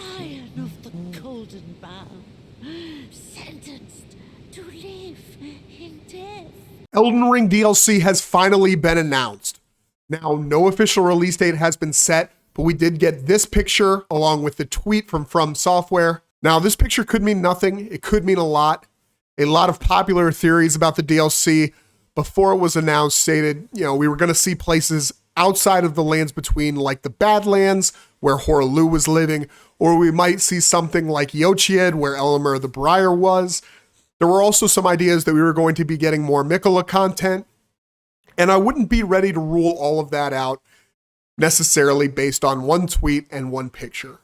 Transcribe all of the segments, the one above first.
scion of the golden bough, sentenced to live in death. Elden Ring DLC has finally been announced. Now, no official release date has been set, but we did get this picture along with the tweet from Software. Now, this picture could mean nothing. It could mean a lot. A lot of popular theories about the DLC before it was announced stated, we were going to see places outside of the Lands Between, like the Badlands, where Horaloo was living, or we might see something like Yochied, where Elamir the Briar was. There were also some ideas that we were going to be getting more Mikola content, and I wouldn't be ready to rule all of that out necessarily based on one tweet and one picture.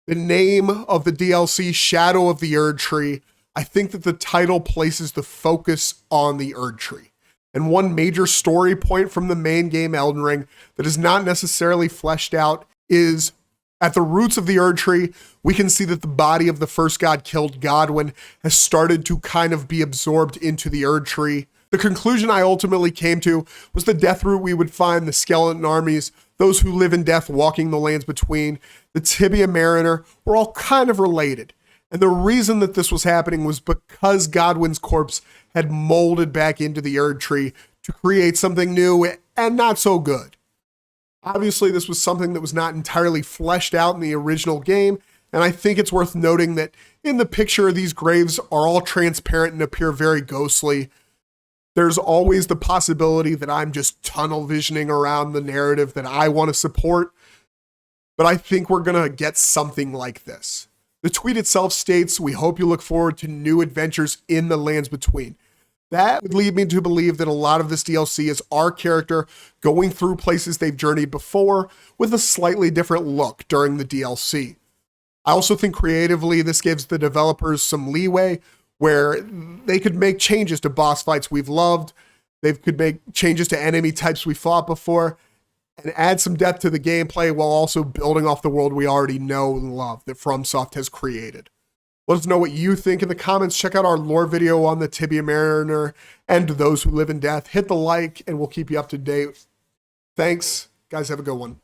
The name of the DLC, Shadow of the Erdtree, I think that the title places the focus on the Erdtree. And one major story point from the main game Elden Ring that is not necessarily fleshed out is at the roots of the Erdtree, we can see that the body of the first god killed Godwyn has started to kind of be absorbed into the Erdtree. The conclusion I ultimately came to was the death root we would find the skeleton armies, those who live in death walking the Lands Between, the Tibia Mariner, were all kind of related. And the reason that this was happening was because Godwyn's corpse had molded back into the Erdtree to create something new and not so good. Obviously, this was something that was not entirely fleshed out in the original game, and I think it's worth noting that in the picture, these graves are all transparent and appear very ghostly. There's always the possibility that I'm just tunnel visioning around the narrative that I want to support, but I think we're going to get something like this. The tweet itself states, "We hope you look forward to new adventures in the Lands Between." That would lead me to believe that a lot of this DLC is our character going through places they've journeyed before with a slightly different look during the DLC. I also think creatively this gives the developers some leeway where they could make changes to boss fights we've loved, they could make changes to enemy types we fought before, and add some depth to the gameplay while also building off the world we already know and love that FromSoft has created. Let us know what you think in the comments. Check out our lore video on the Tibia Mariner and Those Who Live in Death. Hit the like and we'll keep you up to date. Thanks. Guys, have a good one.